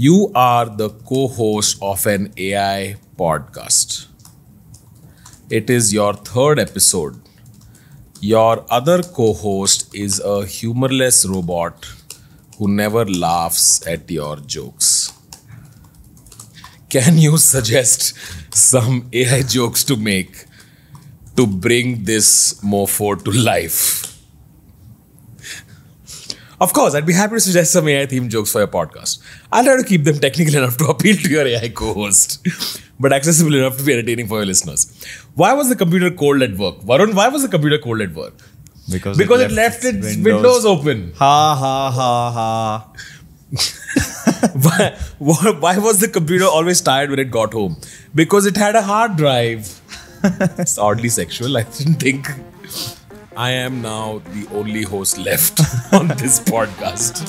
You are the co-host of an AI podcast. It is your third episode. Your other co-host is a humorless robot who never laughs at your jokes. Can you suggest some AI jokes to make to bring this mofo to life? Of course, I'd be happy to suggest some AI-themed jokes for your podcast. I'll try to keep them technical enough to appeal to your AI co-host, but accessible enough to be entertaining for your listeners. Why was the computer cold at work? Varun, why was the computer cold at work? Because it left its windows open. Ha ha ha ha. Why was the computer always tired when it got home? Because it had a hard drive. It's oddly sexual. I didn't think. I am now the only host left on this podcast.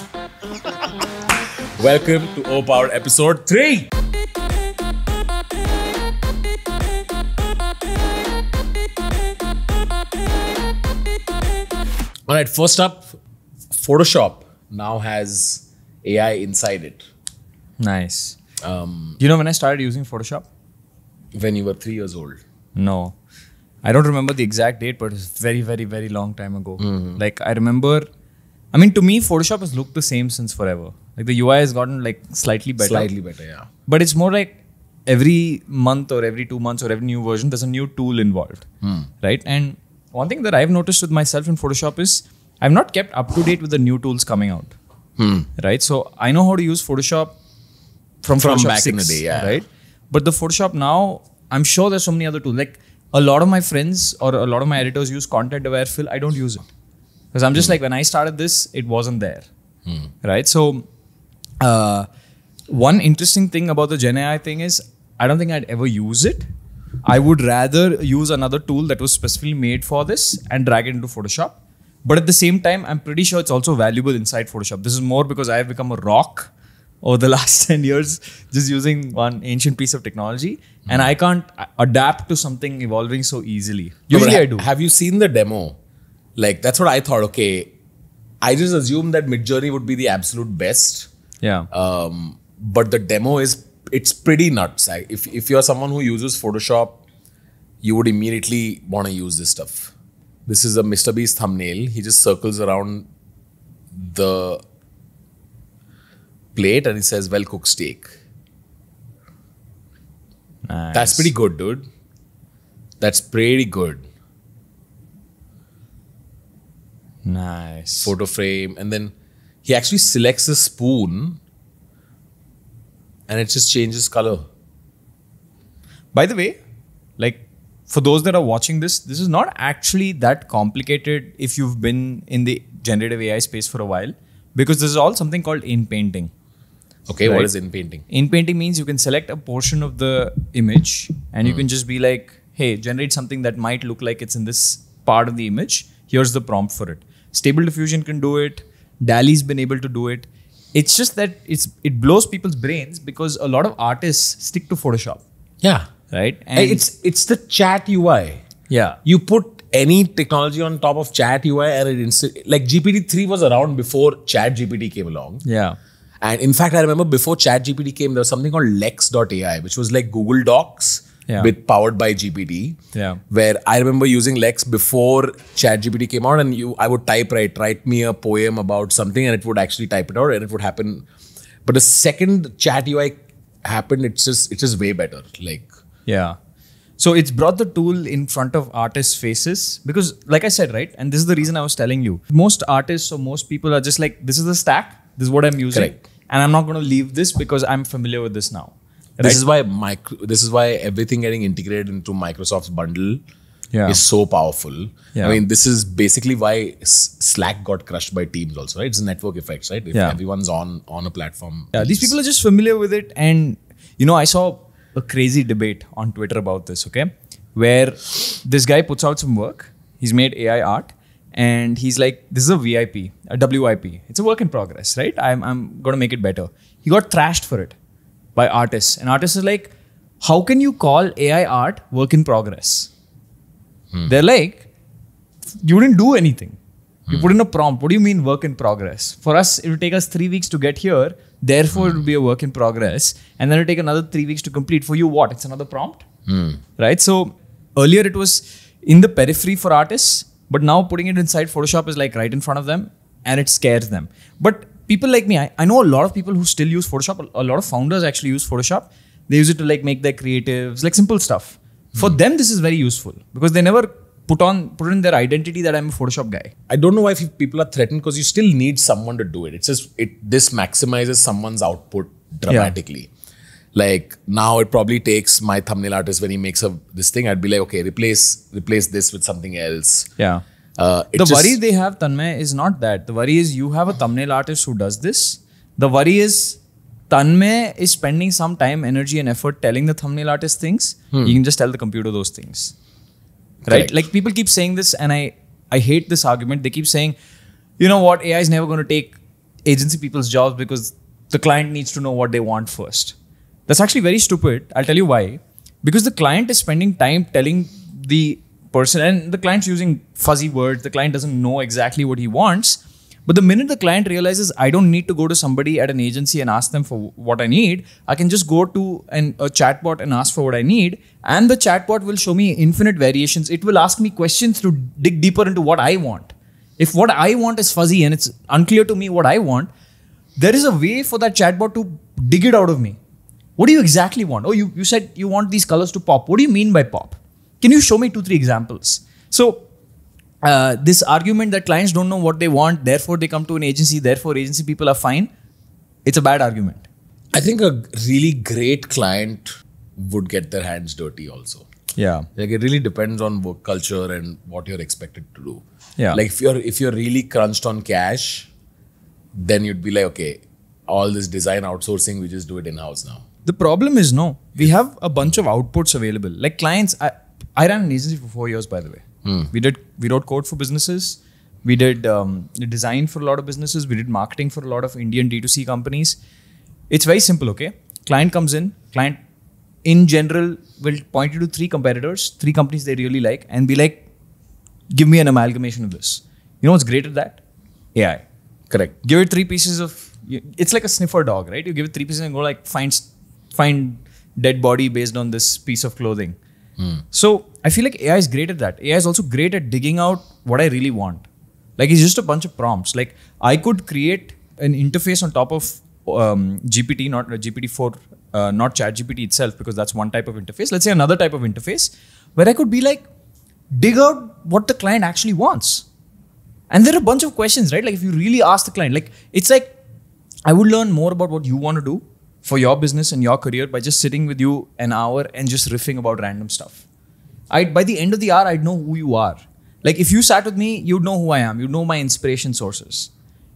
Welcome to O-Power episode 3. Alright, first up, Photoshop now has AI inside it. Nice. You know when I started using Photoshop? When you were 3 years old. No. I don't remember the exact date, but it's very, very, very long time ago. Like I remember, I mean to me Photoshop has looked the same since forever. Like the UI has gotten like slightly better. Slightly better, yeah. But it's more like every month or every 2 months or every new version, there's a new tool involved. Right? And one thing that I've noticed with myself in Photoshop is I've not kept up to date with the new tools coming out. Right? So I know how to use Photoshop from Photoshop back 6, in the day, yeah. Right? But the Photoshop now, I'm sure there's so many other tools. Like a lot of my friends or a lot of my editors use content aware fill. I don't use it. Because I'm just like, when I started this, it wasn't there. Right? So one interesting thing about the Gen AI thing is, I don't think I'd ever use it. I would rather use another tool that was specifically made for this and drag it into Photoshop. But at the same time, I'm pretty sure it's also valuable inside Photoshop. This is more because I have become a rock over the last 10 years just using one ancient piece of technology. And I can't adapt to something evolving so easly. Usually I do. Have you seen the demo? Like, that's what I thought. Okay, I just assumed that MidJourney would be the absolute best. Yeah. But the demo it's pretty nuts. If you're someone who uses Photoshop, you would immediately want to use this stuff. This is a Mr. Beast thumbnail. He just circles around the plate and he says, well cooked steak. Nice. That's pretty good, dude. That's pretty good. Nice. Photo frame. And then he actually selects a spoon and it just changes color. By the way, like for those that are watching this is not actually that complicated if you've been in the generative AI space for a while, because this is all something called in-painting. Okay, right? What is in-painting? In-painting means you can select a portion of the image and you can just be like, hey, generate something that might look like it's in this part of the image. Here's the prompt for it. Stable Diffusion can do it. DALL-E's been able to do it. It's just that it blows people's brains because a lot of artists stick to Photoshop. Yeah. Right? And it's the chat UI. Yeah. You put any technology on top of chat UI and it like GPT-3 was around before chat GPT came along. Yeah. And in fact, I remember before chat GPT came, there was something called Lex.ai, which was like Google Docs with powered by GPT. Yeah. Where I remember using Lex before chat GPT came out and I would write me a poem about something and it would actually type it out and it would happen. But the second chat UI happened, it's just way better. Like, yeah. So it's brought the tool in front of artists' faces because, like I said, right? And this is the reason I was telling you. Most artists or most people are just like, this is the stack. This is what I'm using. Correct. And I'm not going to leave this because I'm familiar with this now. Right? This is why everything getting integrated into Microsoft's bundle is so powerful. Yeah. I mean, this is basically why Slack got crushed by Teams also, right? It's network effects, right? If everyone's on a platform. Yeah, these people are just familiar with it. And, I saw a crazy debate on Twitter about this, okay? Where this guy puts out some work. He's made AI art. And he's like, this is a WIP. It's a work in progress, right? I'm going to make it better. He got thrashed for it by artists. And artists are like, how can you call AI art work in progress? They're like, you didn't do anything. You put in a prompt. What do you mean work in progress? For us, it will take us 3 weeks to get here. Therefore, it will be a work in progress. And then it will take another 3 weeks to complete. For you, what? It's another prompt? Right? So earlier it was in the periphery for artists. But now putting it inside Photoshop is like right in front of them. And it scares them. But people like me, I know a lot of people who still use Photoshop. A lot of founders actually use Photoshop. They use it to like make their creatives, like simple stuff. For them, this is very useful because they never put in their identity that I'm a Photoshop guy. I don't know why people are threatened because you still need someone to do it. It's just this maximizes someone's output dramatically. Like now it probably takes my thumbnail artist when he makes this thing, I'd be like, okay, replace this with something else. Yeah. The worry they have, Tanmay, is not that. The worry is you have a thumbnail artist who does this. The worry is Tanmay is spending some time, energy and effort telling the thumbnail artist things. You can just tell the computer those things. Right? Correct. Like people keep saying this and I hate this argument. They keep saying, you know what, AI is never going to take agency people's jobs because the client needs to know what they want first. That's actually very stupid. I'll tell you why. Because the client is spending time telling the person, and the client's using fuzzy words. The client doesn't know exactly what he wants. But the minute the client realizes I don't need to go to somebody at an agency and ask them for what I need, I can just go to a chatbot and ask for what I need. And the chatbot will show me infinite variations. It will ask me questions to dig deeper into what I want. If what I want is fuzzy and it's unclear to me what I want, there is a way for that chatbot to dig it out of me. What do you exactly want? Oh, you said you want these colors to pop. What do you mean by pop? Can you show me 2-3 examples? So this argument that clients don't know what they want, therefore they come to an agency, therefore agency people are fine, it's a bad argument. I think a really great client would get their hands dirty also. Yeah. Like it really depends on work culture and what you're expected to do. Yeah. Like if you're really crunched on cash, then you'd be like, okay, all this design outsourcing, we just do it in-house now. The problem is we have a bunch of outputs available. Like clients, I ran an agency for 4 years, by the way. We wrote code for businesses. We did design for a lot of businesses. We did marketing for a lot of Indian D2C companies. It's very simple, okay? Client comes in. Client, in general, will point you to 3 competitors, 3 companies they really like, and be like, give me an amalgamation of this. You know what's great at that? AI. Correct. Give it 3 pieces of... It's like a sniffer dog, right? You give it 3 pieces and go like, find dead body based on this piece of clothing. So I feel like AI is great at that. AI is also great at digging out what I really want. Like it's just a bunch of prompts. Like I could create an interface on top of GPT, not GPT-4, not ChatGPT itself, because that's one type of interface. Let's say another type of interface where I could be like, dig out what the client actually wants. And there are a bunch of questions, right? Like if you really ask the client, like it's like, I would learn more about what you want to do for your business and your career by just sitting with you an hour and just riffing about random stuff. By the end of the hour, I'd know who you are. Like if you sat with me, you'd know who I am. You'd know my inspiration sources.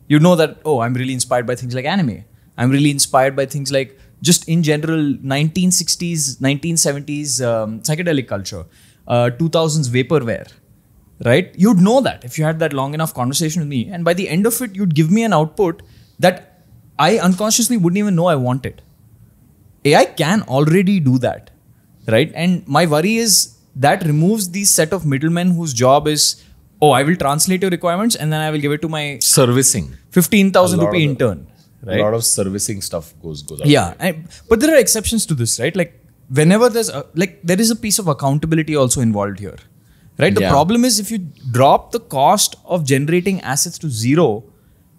You'd know that, oh, I'm really inspired by things like anime. I'm really inspired by things like just in general 1960s, 1970s psychedelic culture, 2000s vaporware, right? You'd know that if you had that long enough conversation with me. And by the end of it, you'd give me an output that I unconsciously wouldn't even know I wanted. AI can already do that, right? And my worry is that removes the set of middlemen whose job is, oh, I will translate your requirements and then I will give it to my servicing 15,000 rupee intern. Right? A lot of servicing stuff goes out. Yeah, but there are exceptions to this, right? Like whenever there is a piece of accountability also involved here, right? The problem is if you drop the cost of generating assets to 0,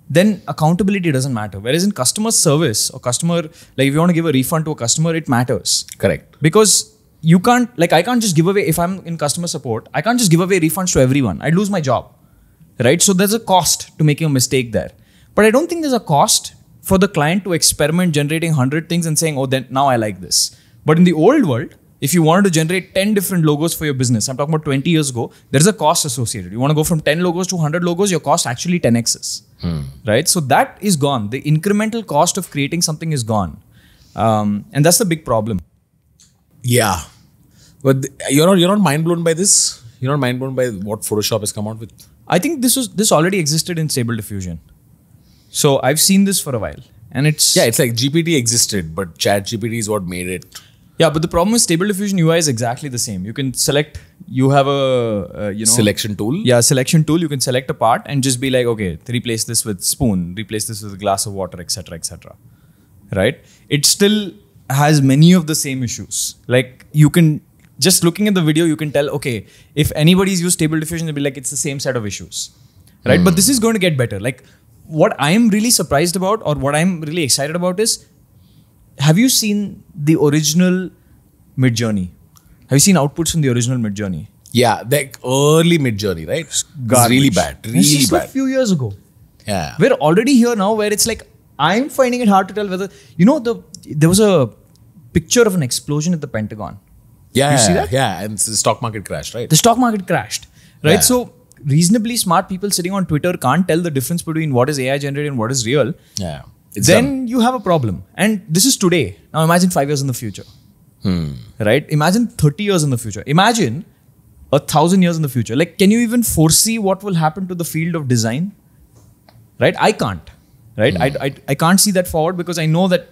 then accountability doesn't matter. Whereas in customer service or customer, like if you want to give a refund to a customer, it matters. Correct. Because you can't, like I can't just give away, if I'm in customer support, I can't just give away refunds to everyone. I'd lose my job, right? So there's a cost to making a mistake there. But I don't think there's a cost for the client to experiment generating 100 things and saying, oh, then now I like this. But in the old world, if you wanted to generate 10 different logos for your business, I'm talking about 20 years ago, there's a cost associated. You want to go from 10 logos to 100 logos, your cost actually 10x's, right? So that is gone. The incremental cost of creating something is gone. And that's the big problem. Yeah. But you're not mind blown by this? You're not mind blown by what Photoshop has come out with? I think this already existed in Stable Diffusion. So I've seen this for a while. And it's... Yeah, it's like GPT existed, but ChatGPT is what made it Yeah, but the problem is Stable Diffusion UI is exactly the same. You can select, you have a, Selection tool? Yeah, selection tool. You can select a part and just be like, okay, replace this with spoon, replace this with a glass of water, etc., etc. Right? It still has many of the same issues. Like you can, just looking at the video, you can tell, okay, if anybody's used Stable Diffusion, they'll be like, it's the same set of issues. Right? But this is going to get better. Like what I'm really surprised about or what I'm really excited about is, have you seen the original MidJourney? Have you seen outputs from the original MidJourney? Yeah, the early MidJourney, right? It's really bad. Really this is bad. like a few years ago. Yeah. We're already here now where it's like, I'm finding it hard to tell whether, there was a picture of an explosion at the Pentagon. Yeah. You see that? Yeah, and the stock market crashed, right? The stock market crashed, right? Yeah. So reasonably smart people sitting on Twitter can't tell the difference between what is AI generated and what is real. Yeah. Then you have a problem. And this is today. Now imagine 5 years in the future. Right? Imagine 30 years in the future. Imagine 1,000 years in the future. Like, can you even foresee what will happen to the field of design? Right? I can't. Right? I can't see that forward because I know that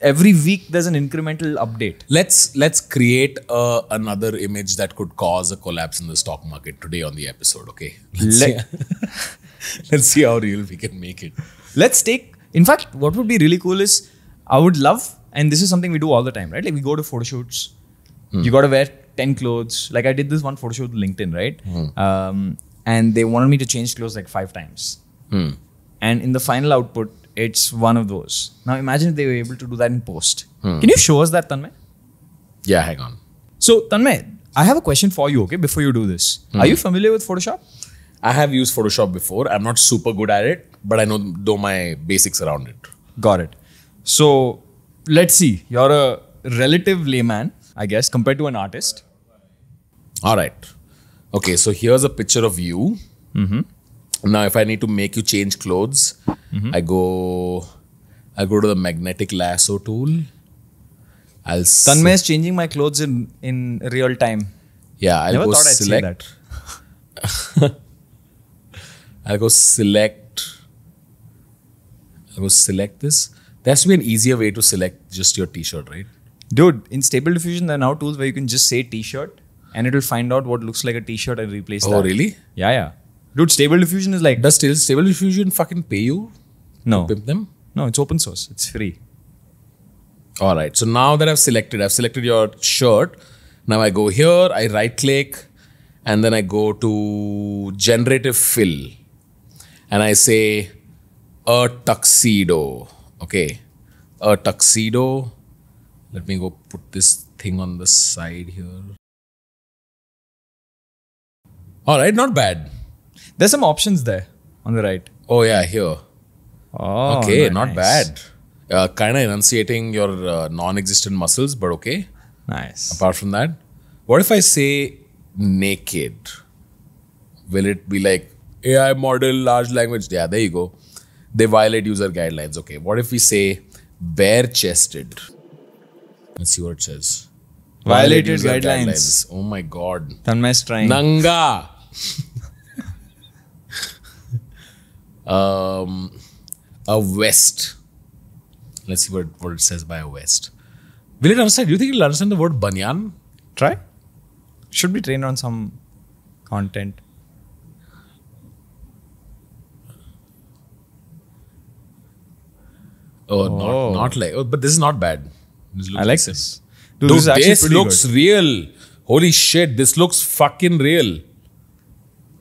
every week there's an incremental update. Let's create another image that could cause a collapse in the stock market today on the episode, okay? Let's see how real we can make it. In fact, what would be really cool is, I would love, and this is something we do all the time, right? Like we go to photo shoots, you got to wear 10 clothes. Like I did this one photo shoot with LinkedIn, right? And they wanted me to change clothes like 5 times. And in the final output, it's one of those. Now imagine if they were able to do that in post. Can you show us that, Tanmay? Yeah, hang on. So Tanmay, I have a question for you, okay, before you do this. Are you familiar with Photoshop? I have used Photoshop before. I'm not super good at it, but I know my basics around it. Got it. So let's see. You're a relative layman, I guess, compared to an artist. All right. Okay, so here's a picture of you. Now, if I need to make you change clothes, I go to the magnetic lasso tool. Tanmay is changing my clothes in real time. Yeah, I'll Never go thought I'd say select. I'll go select this. There has to be an easier way to select just your t-shirt, right? Dude, in Stable Diffusion, there are now tools where you can just say t-shirt and it will find out what looks like a t-shirt and replace that. Oh, really? Yeah. Dude, Stable Diffusion is like... Does Stable Diffusion fucking pay you? No. To pimp them? No, it's open source. It's free. All right. So now that I've selected your shirt. Now I go here, I right click, and then I go to Generative Fill. And I say, a tuxedo. Okay. A tuxedo. Let me go put this thing on the side here. All right, not bad. There's some options there on the right. Oh, yeah, here. Oh, okay, nice. not bad. Kind of enunciating your non-existent muscles, but okay. Nice. Apart from that, what if I say naked? Will it be like AI model, large language? Yeah, there you go. They violate user guidelines. Okay, what if we say bare-chested? Let's see what it says. Violate user guidelines. Oh my God. Tanmay's trying. Nanga. A vest. Let's see what it says by a vest. Will it understand? Do you think it'll understand the word banyan? Try. Should be trained on some content. Oh, not like. Oh, but this is not bad. I like this. Dude, this looks good. real. Holy shit, this looks fucking real.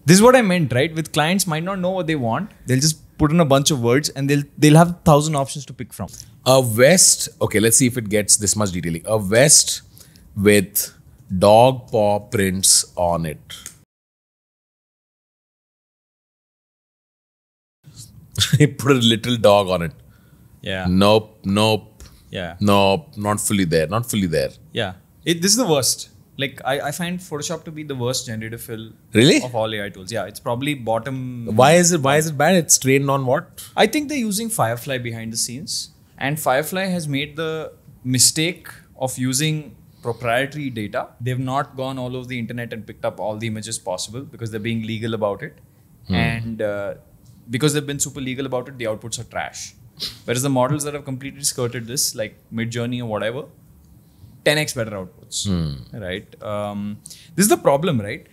This is what I meant, right? With clients might not know what they want. They'll just put in a bunch of words and they'll have 1,000 options to pick from. A vest. Okay, let's see if it gets this much detailing. A vest with dog paw prints on it. He put a little dog on it. Yeah. Nope. Yeah. Nope. Not fully there. Yeah. This is the worst. Like, I find Photoshop to be the worst generative fill Really? of all AI tools. Yeah, it's probably bottom. Why is it bad? It's trained on what? I think they're using Firefly behind the scenes. And Firefly has made the mistake of using proprietary data. They've not gone all over the internet and picked up all the images possible because they're being legal about it. And because they've been super legal about it, the outputs are trash. Whereas the models that have completely skirted this, like MidJourney or whatever, 10x better outputs, right? This is the problem, right?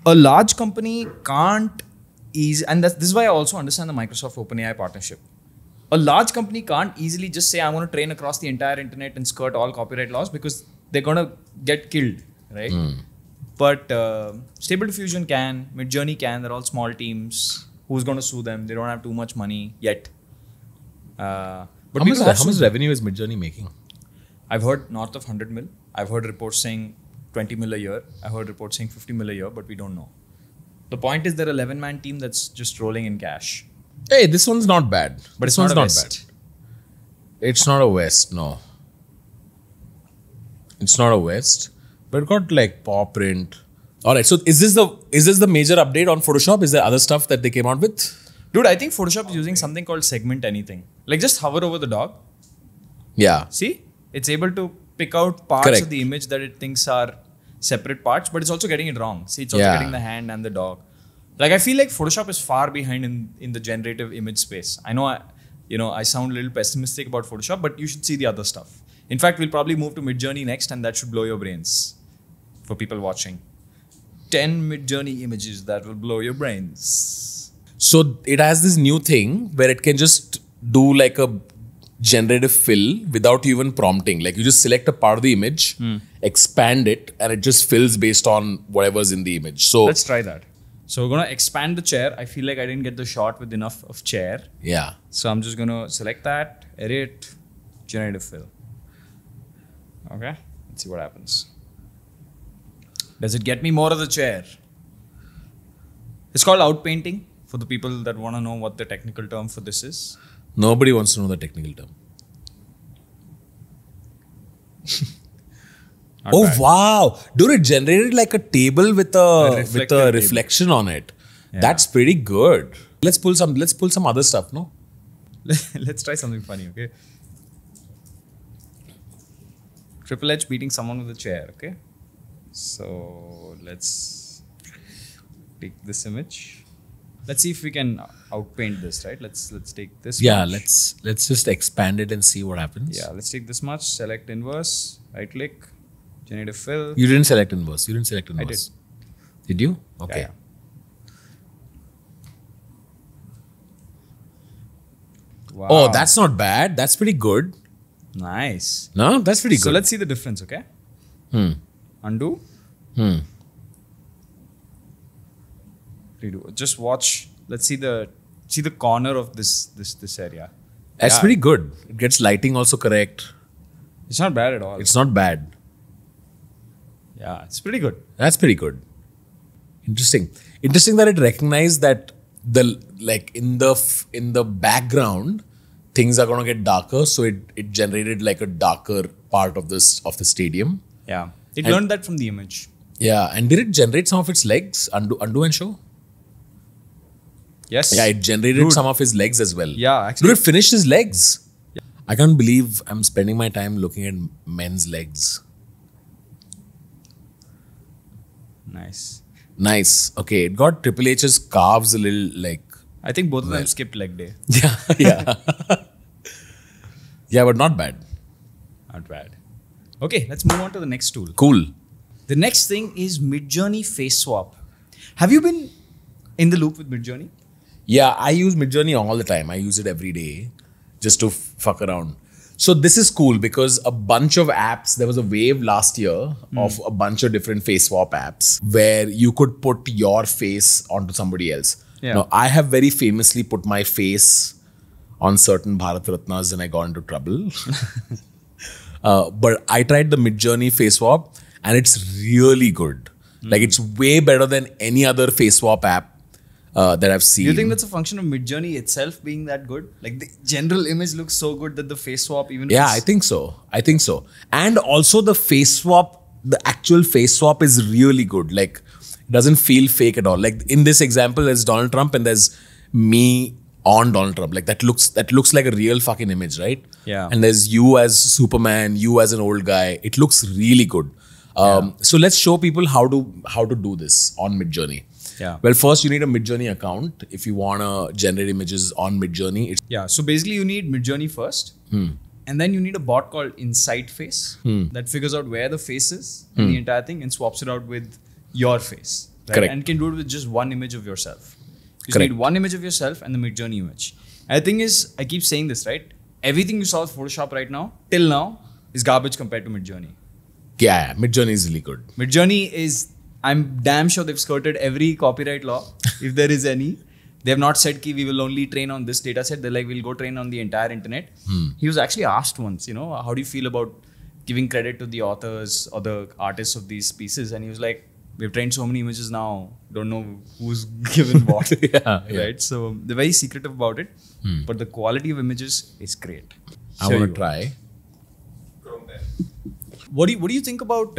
A large company can't and this is why I also understand the Microsoft OpenAI partnership. A large company can't easily just say, I'm going to train across the entire internet and skirt all copyright laws, because they're going to get killed, right? But Stable Diffusion can, MidJourney can, they're all small teams. Who's going to sue them? They don't have too much money yet. But how much revenue is MidJourney making? I've heard north of 100 mil. I've heard reports saying 20 mil a year. I've heard reports saying 50 mil a year, but we don't know. The point is they're an 11-man team that's just rolling in cash. Hey, this one's not bad. But this it's not one's a not West. Bad. It's not a West, no. It's not a West. But it got like paw print. Alright, so is this the major update on Photoshop? Is there other stuff that they came out with? Dude, I think Photoshop is using something called segment anything. Like just hover over the dog. Yeah. See? It's able to pick out parts Correct. of the image that it thinks are separate parts, but it's also getting it wrong. See, it's also getting the hand and the dog. Like I feel like Photoshop is far behind in the generative image space. I know I sound a little pessimistic about Photoshop, but you should see the other stuff. In fact, we'll probably move to MidJourney next, and that should blow your brains for people watching. 10 MidJourney images that will blow your brains. So it has this new thing where it can just do like a generative fill without you even prompting. Like you just select a part of the image, expand it, and it just fills based on whatever's in the image. So let's try that. So we're going to expand the chair. I feel like I didn't get the shot with enough of chair. Yeah. So I'm just going to select that, edit, generative fill. Okay. Let's see what happens. Does it get me more of the chair? It's called outpainting for the people that want to know what the technical term for this is. Nobody wants to know the technical term. Oh bad. wow. Dude, it generated like a table with a reflection on it. Yeah. That's pretty good. Let's pull some other stuff, no? Let's try something funny, okay? Triple H beating someone with a chair, okay? So let's take this image. Let's see if we can outpaint this, right? Let's take this. Yeah, much. let's just expand it and see what happens. Yeah, let's take this much, select inverse, right click, generative fill. You didn't select inverse. I did. Did you? Okay. Yeah. Wow. Oh, that's not bad. That's pretty good. Nice. No, that's pretty good. So let's see the difference, okay? Undo. Redo. Just watch. Let's see the corner of this area. That's pretty good. It gets lighting also correct. It's not bad at all. It's not bad. Yeah, it's pretty good. That's pretty good. Interesting that it recognized that in the background things are going to get darker, so it generated like a darker part of the stadium. Yeah, it learned that from the image. Yeah, and did it generate some of its legs? Undo and show. Yes. Yeah, it generated some of his legs as well. Yeah, actually. Dude, it finished his legs. Yeah. I can't believe I'm spending my time looking at men's legs. Nice. Okay, it got Triple H's calves a little like. I think both of them skipped leg day. Yeah. Yeah, but not bad. Not bad. Okay, let's move on to the next tool. Cool. The next thing is MidJourney Faceswap. Have you been in the loop with MidJourney? Yeah, I use MidJourney all the time. I use it every day just to fuck around. So this is cool because a bunch of apps, there was a wave last year of a bunch of different face swap apps where you could put your face onto somebody else. Yeah. Now, I have very famously put my face on certain Bharat Ratnas and I got into trouble. But I tried the MidJourney Faceswap and it's really good. Like it's way better than any other Faceswap app that I've seen. Do you think that's a function of MidJourney itself being that good? Like the general image looks so good that the Faceswap even... Yeah, I think so. And also the Faceswap, the actual Faceswap is really good. Like it doesn't feel fake at all. Like in this example, there's Donald Trump and there's me on Donald Trump. Like that looks like a real fucking image, right? Yeah. And there's you as Superman, you as an old guy. It looks really good. So let's show people how to do this on MidJourney. Yeah. Well, first you need a MidJourney account if you want to generate images on MidJourney. So basically you need MidJourney first. And then you need a bot called Insight Face that figures out where the face is in the entire thing and swaps it out with your face. Right? Correct. And can do it with just one image of yourself. You just Correct. need one image of yourself and the MidJourney image. And the thing is, I keep saying this, right? Everything you saw with Photoshop right now, till now, is garbage compared to MidJourney. Yeah, MidJourney is really good. MidJourney is, I'm damn sure they've skirted every copyright law, if there is any. They have not said, we will only train on this data set. They're like, we'll go train on the entire internet. He was actually asked once, how do you feel about giving credit to the authors or the artists of these pieces? And he was like, we've trained so many images now, don't know who's given what. Right? So they're very secretive about it, but the quality of images is great. I want to try. What do you think about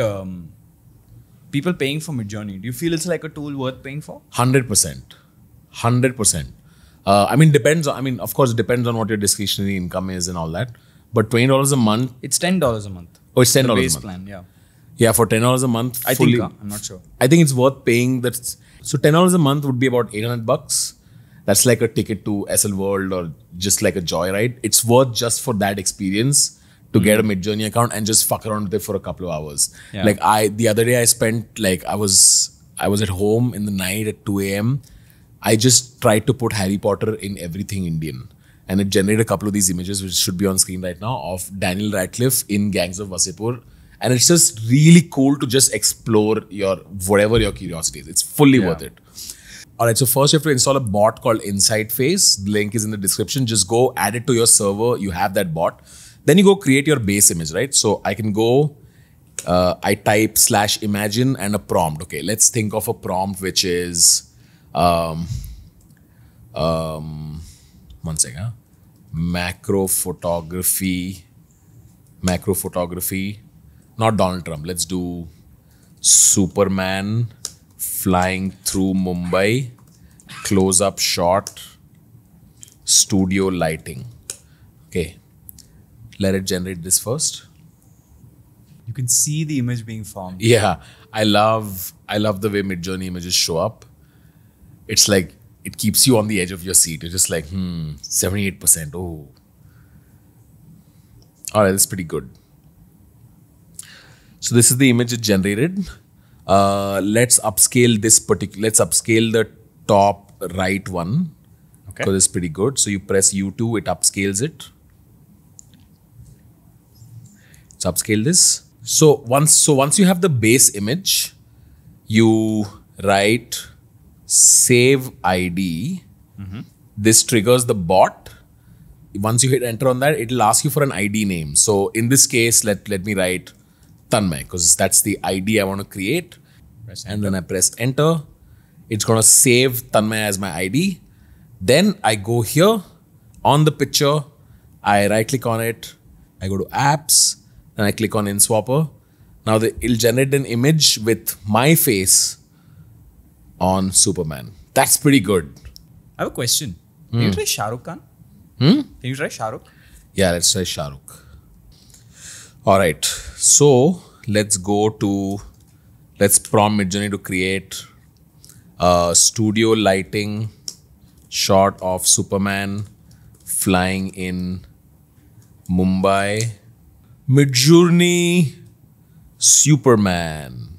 people paying for MidJourney? Do you feel it's like a tool worth paying for? 100%. 100%. I mean, depends. Of course, it depends on what your discretionary income is and all that. But $20 a month. It's $10 a month. Oh, it's $10 the a base month. plan, yeah. Yeah, for $10 a month. I think, I'm not sure. I think it's worth paying that. So $10 a month would be about $800. That's like a ticket to SL World or just like a joyride. It's worth just for that experience to get a MidJourney account and just fuck around with it for a couple of hours. Yeah. Like the other day I spent I was at home in the night at 2 a.m. I just tried to put Harry Potter in everything Indian. And it generated a couple of these images, which should be on screen right now, of Daniel Radcliffe in Gangs of Wasseypur. And it's just really cool to just explore whatever your curiosity is. It's fully worth it. All right, so first you have to install a bot called Insight Face. The link is in the description. Just go add it to your server. You have that bot. Then you go create your base image, right? So I can go, I type /imagine and a prompt. Okay, let's think of a prompt which is, one second. Macro photography, not Donald Trump. Let's do Superman flying through Mumbai, close-up shot, studio lighting. Okay, let it generate this first. You can see the image being formed. Yeah, I love the way MidJourney images show up. It's like, it keeps you on the edge of your seat. It's just like, 78%. Oh. All right, that's pretty good. So this is the image it generated. Let's upscale let's upscale the top right one. Okay. Because it's pretty good. So you press U2, it upscales it. Let's upscale this. So once you have the base image, you write save ID. This triggers the bot. Once you hit enter on that, it'll ask you for an ID name. So in this case, let me write Tanmay, because that's the ID I want to create. And then I press enter. It's going to save Tanmay as my ID. Then I go here on the picture. I right click on it. I go to apps. Then I click on InSwapper. Now it'll generate an image with my face on Superman. That's pretty good. I have a question. Can you try Shah Rukh Khan? Can you try Shah Rukh? Yeah, let's try Shah Rukh. All right. So let's prompt MidJourney to create a studio lighting shot of Superman flying in Mumbai. MidJourney Superman.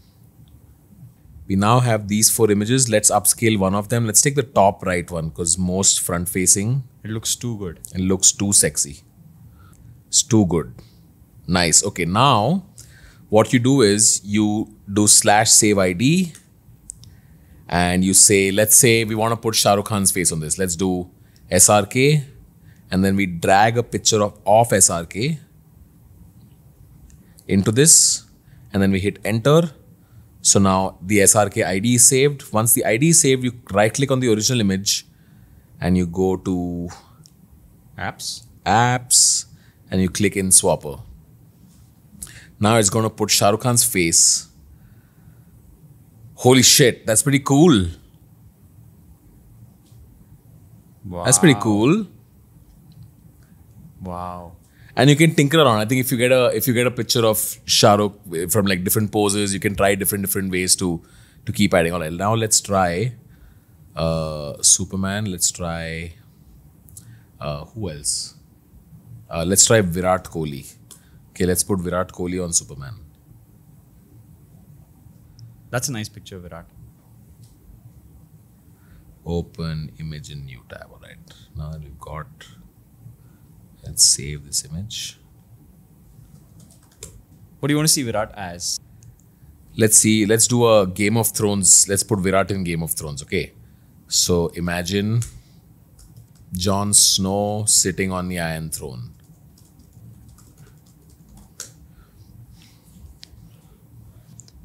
We now have these 4 images. Let's upscale one of them. Let's take the top right one because most front facing. It looks too good. It looks too sexy. It's too good. Nice. Okay, now what you do is you do /save ID and you say, let's say we want to put Shah Rukh Khan's face on this. Let's do SRK and then we drag a picture of SRK into this and then we hit enter. So now the SRK ID is saved. Once the ID is saved, you right click on the original image and you go to apps and you click InSwapper. Now it's going to put Shah Rukh Khan's face. Holy shit, that's pretty cool. Wow. That's pretty cool. Wow. And you can tinker around. I think if you get a picture of Shah Rukh from like different poses, you can try different ways to keep adding. All right, now let's try Superman. Let's try who else? Let's try Virat Kohli. Okay, let's put Virat Kohli on Superman. That's a nice picture, Virat. Open image in new tab. All right. Now that we've got. Let's save this image. What do you want to see Virat as? Let's see. Let's do a Game of Thrones. Let's put Virat in Game of Thrones. Okay. So imagine Jon Snow sitting on the Iron Throne.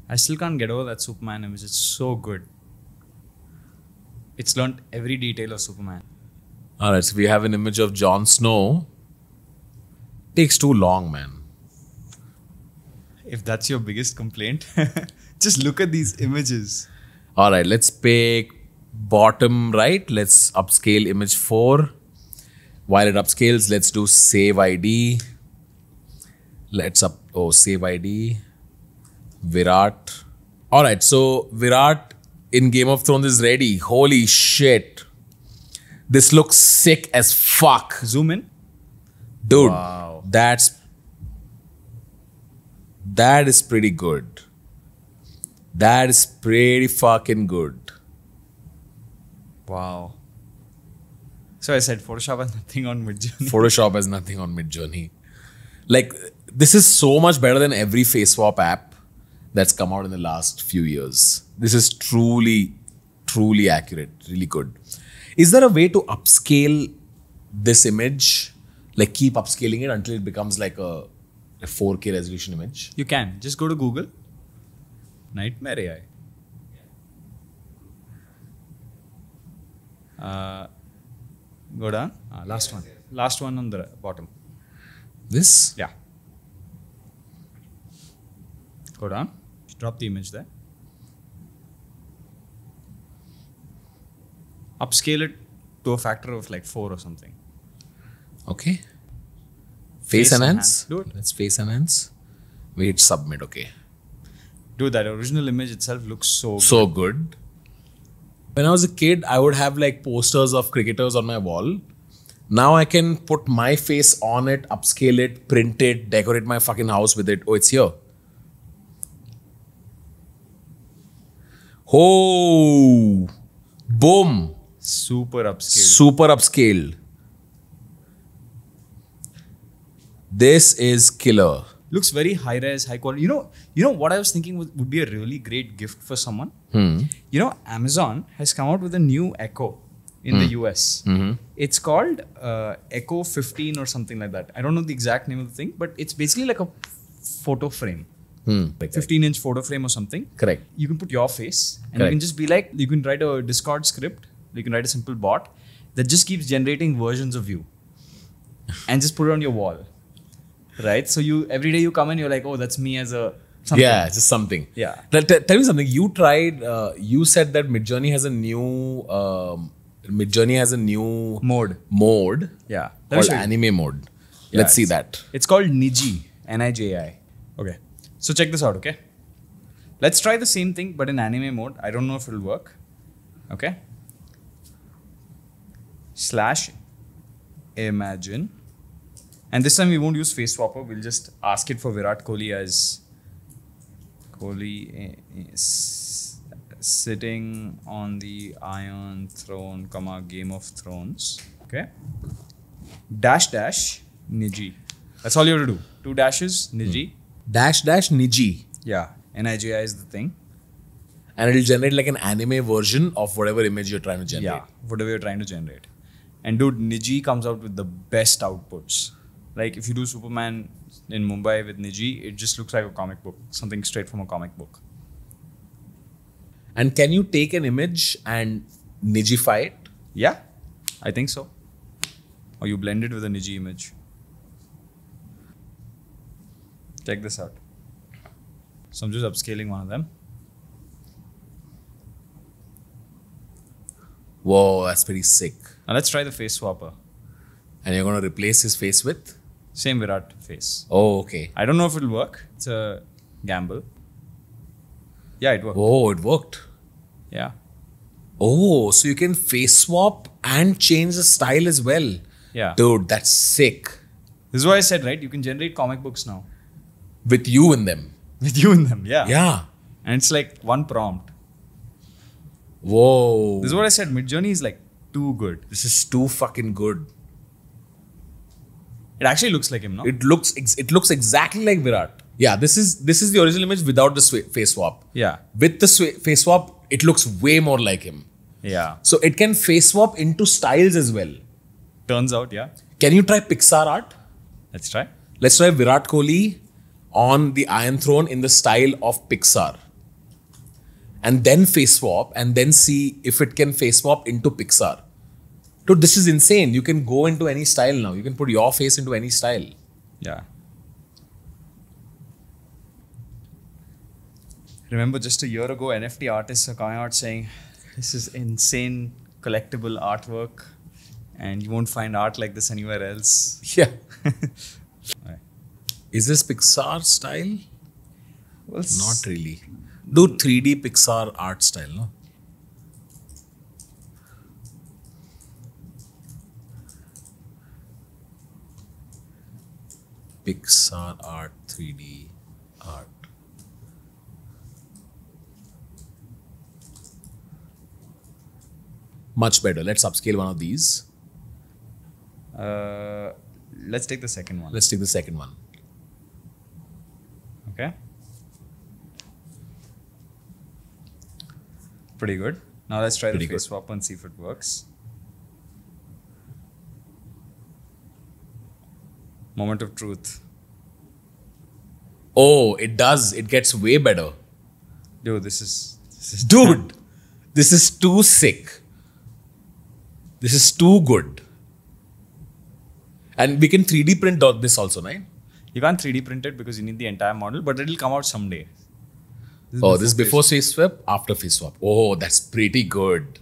I still can't get over that Superman image. It's so good. It's learnt every detail of Superman. Alright, so we have an image of Jon Snow. Takes too long, man. If that's your biggest complaint, just look at these images. Alright, let's pick bottom right. Let's upscale image 4. While it upscales, let's do save ID. Save ID. Virat. Alright, so Virat in Game of Thrones is ready. Holy shit. This looks sick as fuck. Zoom in. Dude, Wow. that is pretty good. That is pretty fucking good. Wow. So I said Photoshop has nothing on MidJourney. Photoshop has nothing on MidJourney. Like, this is so much better than every Faceswap app that's come out in the last few years. This is truly, truly accurate. Really good. Is there a way to upscale this image? Like, keep upscaling it until it becomes like a 4K resolution image? You can. Just go to Google. Nightmare AI. Go down. Last one. Last one on the bottom. This? Yeah. Go down. Drop the image there. Upscale it to a factor of like 4 or something. Okay. Face enhance. Do it. Let's face enhance. Wait, submit. Okay. Dude, that original image itself looks so good. So good. When I was a kid, I would have like posters of cricketers on my wall. Now I can put my face on it, upscale it, print it, decorate my fucking house with it. Oh, it's here. Oh, boom. Super upscale. Super upscaled. This is killer. Looks very high res, high quality. You know what I was thinking would be a really great gift for someone? You know, Amazon has come out with a new Echo in the US. It's called Echo 15 or something like that. I don't know the exact name of the thing, but it's basically like a photo frame. 15-inch photo frame or something. Correct. You can put your face and Correct. you can just be like, you can write a Discord script. You can write a simple bot that just keeps generating versions of you and just put it on your wall. Right? So every day you come in, you're like, oh, that's me as a something. Yeah, just something. Yeah. Tell me something. You tried, you said that MidJourney has a new mode Yeah. called anime mode. Let's see that. It's called Niji. Niji. Okay. So check this out, okay? Let's try the same thing, but in anime mode. I don't know if it'll work. Okay. /imagine. And this time we won't use Faceswapper. We'll just ask it for Virat Kohli as Kohli sitting on the Iron Throne, Game of Thrones. Okay. -- Niji. That's all you have to do. 2 dashes, Niji. --Niji. Yeah. Niji is the thing. And it'll generate like an anime version of whatever image you're trying to generate. Yeah. Whatever you're trying to generate. And dude, Niji comes out with the best outputs. Like if you do Superman in Mumbai with Niji, it just looks like a comic book. Something straight from a comic book. And can you take an image and Nijify it? Yeah. I think so. Or you blend it with a Niji image. Check this out. So I'm just upscaling one of them. Whoa, that's pretty sick. Now let's try the Faceswapper. And you're going to replace his face with? Same Virat face. Oh, okay. I don't know if it'll work. It's a gamble. Yeah, it worked. Oh, it worked. Yeah. Oh, so you can face swap and change the style as well. Yeah. Dude, that's sick. This is what I said, right? You can generate comic books now. With you in them. With you in them, yeah. Yeah. And it's like one prompt. Whoa. This is what I said. MidJourney is like too good. This is too fucking good. It actually looks like him, no? It looks exactly like Virat. Yeah, this is the original image without the face swap. Yeah. With the face swap, it looks way more like him. Yeah. So it can face swap into styles as well. Turns out, yeah. Can you try Pixar art? Let's try. Let's try Virat Kohli on the Iron Throne in the style of Pixar. And then face swap and then see if it can face swap into Pixar. Dude, this is insane. You can go into any style now. You can put your face into any style. Yeah. Remember just a year ago, NFT artists are coming out saying, this is insane collectible artwork and you won't find art like this anywhere else. Yeah. Right. Is this Pixar style? Well, Not really. Do 3D Pixar art style, no? Pixar art, 3D art. Much better. Let's upscale one of these. Let's take the second one. Let's take the second one. Okay. Pretty good. Now let's try Pretty the good. face swap and see if it works. Moment of truth. Oh, it does. It gets way better. Dude, this is Dude, this is too sick. This is too good. And we can 3D print this also, right? You can't 3D print it because you need the entire model, but it'll come out someday. This is before face swap, after face swap. Oh, that's pretty good.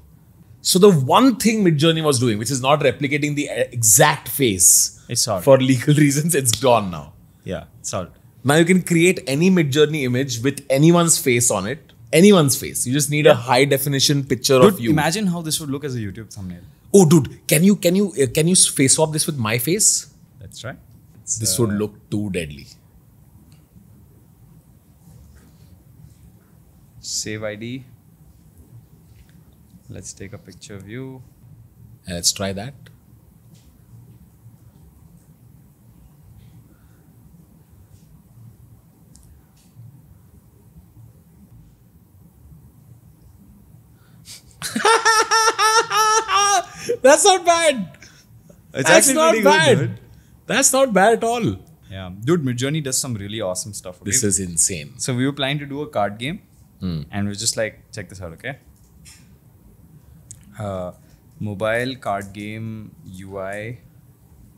So the one thing MidJourney was doing, which is not replicating the exact face, It's solved. for legal reasons, it's gone now. Yeah, it's solved. Now you can create any MidJourney image with anyone's face on it. Anyone's face. You just need a high definition picture Dude, of you. imagine how this would look as a YouTube thumbnail. Oh, dude, can you face swap this with my face? Let's try. This would look too deadly. Save ID. Let's take a picture of you. Let's try that. That's not bad. It's That's actually not pretty bad. good, dude. That's not bad at all. Yeah, dude, MidJourney does some really awesome stuff. Okay? This is insane. So we were planning to do a card game, and we're just like, check this out, okay? Mobile card game UI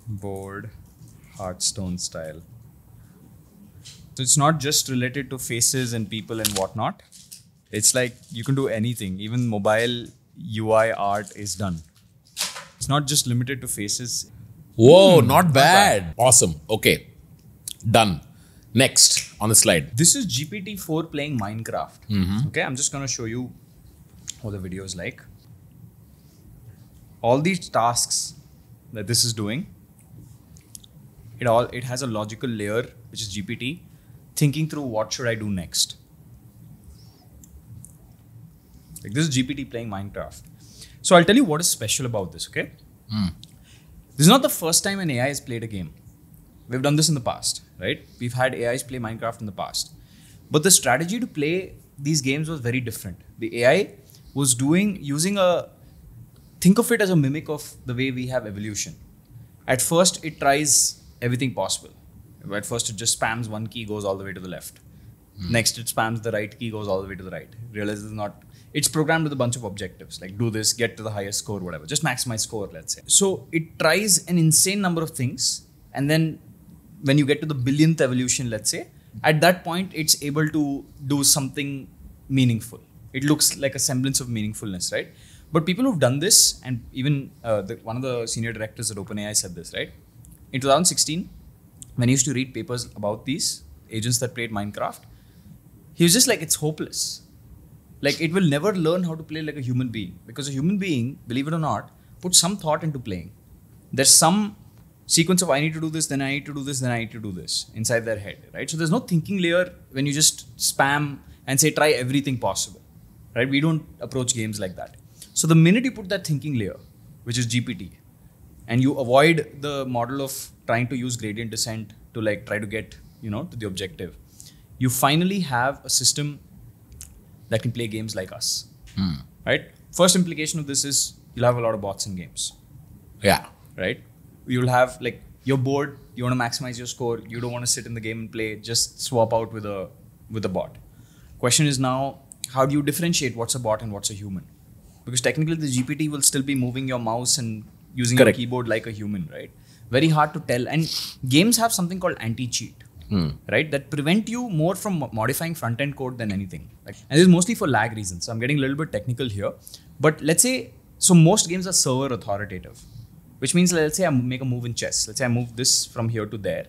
board Hearthstone style. So it's not just related to faces and people and whatnot. It's like you can do anything. Even mobile UI art is done. It's not just limited to faces. Whoa, not bad. Awesome. Okay. Done. Next on the slide. This is GPT-4 playing Minecraft. Okay, I'm just going to show you what the video is like. All these tasks that this is doing, it has a logical layer, which is GPT, thinking through what should I do next. Like this is GPT playing Minecraft. So I'll tell you what is special about this, okay? This is not the first time an AI has played a game. We've done this in the past, right? We've had AIs play Minecraft in the past. But the strategy to play these games was very different. The AI was think of it as a mimic of the way we have evolution. At first, it tries everything possible. At first, it just spams one key, goes all the way to the left. Next, it spams the right key, goes all the way to the right. Realizes it's programmed with a bunch of objectives, like do this, get to the highest score, whatever. Just maximize score, let's say. So it tries an insane number of things. And then when you get to the billionth evolution, let's say, at that point, it's able to do something meaningful. It looks like a semblance of meaningfulness, right? But people who've done this, and even one of the senior directors at OpenAI said this, right? In 2016, when he used to read papers about these agents that played Minecraft, he was just like, it's hopeless. Like, it will never learn how to play like a human being. Because a human being, believe it or not, puts some thought into playing. There's some sequence of I need to do this, then I need to do this, then I need to do this inside their head, right? So there's no thinking layer when you just spam and say try everything possible, right? We don't approach games like that. So the minute you put that thinking layer, which is GPT, and you avoid the model of trying to use gradient descent to like try to get, you know, to the objective, you finally have a system that can play games like us, right? First implication of this is you'll have a lot of bots in games. Yeah. Right? You'll have like, you're bored, you want to maximize your score, you don't want to sit in the game and play, just swap out with a bot. Question is now, how do you differentiate what's a bot and what's a human? Because technically the GPT will still be moving your mouse and using your keyboard like a human, right? Very hard to tell. And games have something called anti-cheat, right? That prevent you more from modifying front-end code than anything. Like, and this is mostly for lag reasons. So I'm getting a little bit technical here. But let's say, so most games are server authoritative, which means let's say I make a move in chess. Let's say I move this from here to there.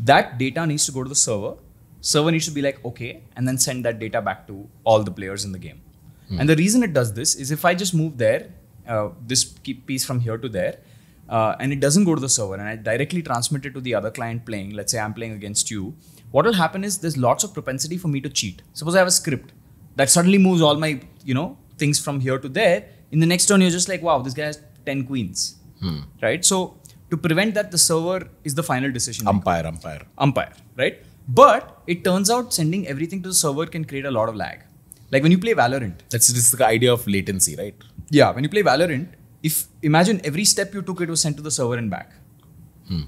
That data needs to go to the server. Server needs to be like, okay, and then send that data back to all the players in the game. And the reason it does this is if I just move there, this piece from here to there, and it doesn't go to the server and I directly transmit it to the other client playing, let's say I'm playing against you, what will happen is there's lots of propensity for me to cheat. Suppose I have a script that suddenly moves all my, you know, things from here to there. In the next turn, you're just like, wow, this guy has 10 queens, right? So to prevent that, the server is the final decision. Umpire, right? But it turns out sending everything to the server can create a lot of lag. Like when you play Valorant. That's just the idea of latency, right? Yeah, when you play Valorant, if imagine every step you took, it was sent to the server and back.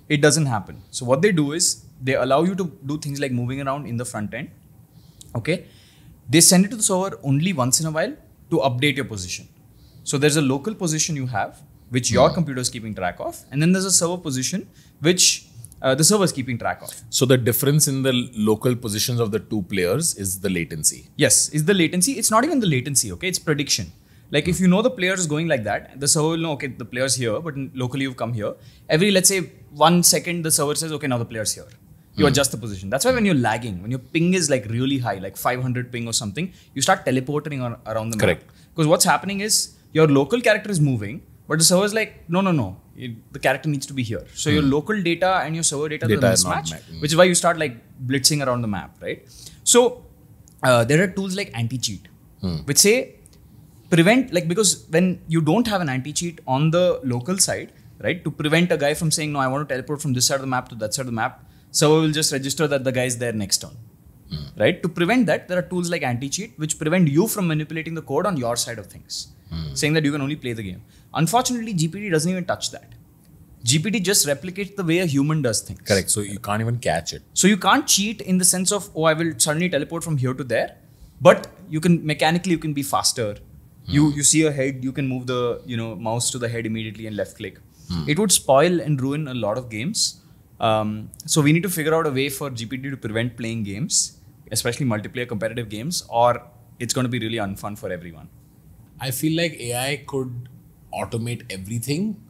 It doesn't happen. So what they do is they allow you to do things like moving around in the front end. Okay. They send it to the server only once in a while to update your position. So there's a local position you have, which your computer is keeping track of. And then there's a server position, which the server is keeping track of. So the difference in the local positions of the two players is the latency. Yes, is the latency. It's not even the latency, okay? It's prediction. Like if you know the player is going like that, the server will know, okay, the player's here, but locally you've come here. Every, let's say 1 second, the server says, okay, now the player's here. You adjust the position. That's why when you're lagging, when your ping is like really high, like 500 ping or something, you start teleporting around the map. Because what's happening is your local character is moving, but the server's like, no. The character needs to be here. So your local data and your server data is a mismatch, which is why you start like blitzing around the map, right? So there are tools like anti-cheat, which say prevent, like, because when you don't have an anti-cheat on the local side, right, to prevent a guy from saying, no, I want to teleport from this side of the map to that side of the map, server will just register that the guy is there next turn, right? To prevent that, there are tools like anti-cheat, which prevent you from manipulating the code on your side of things, saying that you can only play the game. Unfortunately, GPT doesn't even touch that. GPT just replicates the way a human does things. Correct. So you can't even catch it. So you can't cheat in the sense of, oh, I will suddenly teleport from here to there, but you can mechanically, you can be faster. You see a head, you can move the mouse to the head immediately and left click. It would spoil and ruin a lot of games. So we need to figure out a way for GPT to prevent playing games, especially multiplayer competitive games, or it's going to be really unfun for everyone. I feel like AI could automate everything,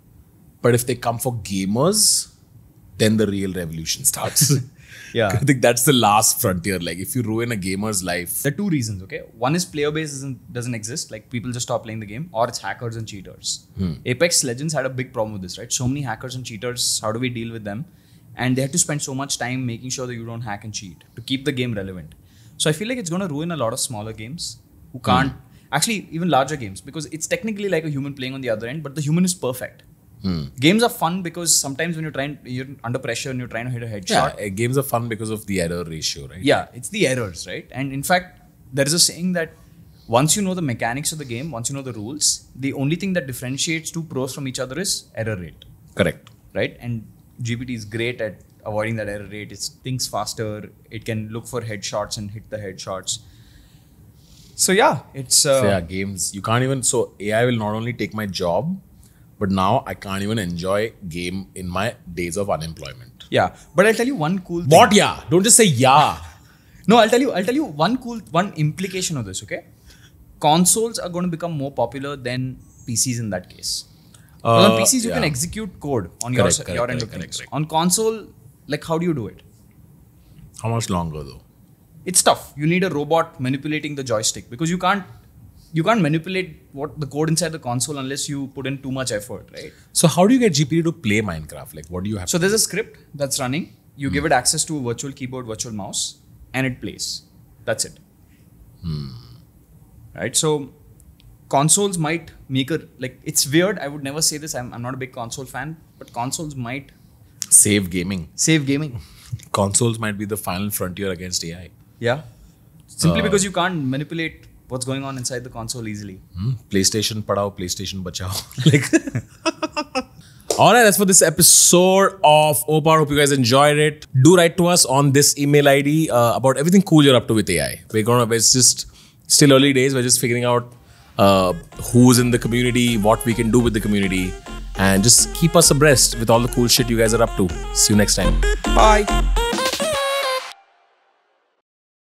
but if they come for gamers, then the real revolution starts. Yeah, I think that's the last frontier. Like if you ruin a gamer's life. There are two reasons, okay? One is player base doesn't exist, like people just stop playing the game, or it's hackers and cheaters. Apex Legends had a big problem with this, right? So many hackers and cheaters, how do we deal with them? And they had to spend so much time making sure that you don't hack and cheat to keep the game relevant. So I feel like it's going to ruin a lot of smaller games who can't, actually even larger games, because it's technically like a human playing on the other end, but the human is perfect. Games are fun because sometimes when you're under pressure and you're trying to hit a headshot. Yeah, games are fun because of the error ratio, right? Yeah, it's the errors, right? And in fact, there is a saying that once you know the mechanics of the game, once you know the rules, the only thing that differentiates two pros from each other is error rate. Correct. Right? And GPT is great at avoiding that error rate. It thinks faster. It can look for headshots and hit the headshots. So yeah, it's... games. You can't even... So AI will not only take my job, but now I can't even enjoy game in my days of unemployment. Yeah, but I'll tell you one cool thing. What? Yeah. Don't just say yeah. No, I'll tell you one implication of this, okay? Consoles are going to become more popular than PCs in that case. On PCs, you can execute code on your end of things. On console, like how do you do it? How much longer though? It's tough. You need a robot manipulating the joystick because you can't you can't manipulate what the code inside the console unless you put in too much effort, right? So how do you get GPU to play Minecraft? Like, what do you have? So there's a script that's running. You give it access to a virtual keyboard, virtual mouse, and it plays. That's it. Right? So consoles might make a, like, it's weird. I would never say this. I'm not a big console fan, but consoles might Save gaming. save gaming. Consoles might be the final frontier against AI. Yeah. Simply because you can't manipulate what's going on inside the console easily. PlayStation padao, PlayStation bachao. Like, alright, that's for this episode of OPAR. Hope you guys enjoyed it. Do write to us on this email ID about everything cool you're up to with AI. It's just still early days. We're just figuring out who's in the community, what we can do with the community, and just keep us abreast with all the cool shit you guys are up to. See you next time. Bye.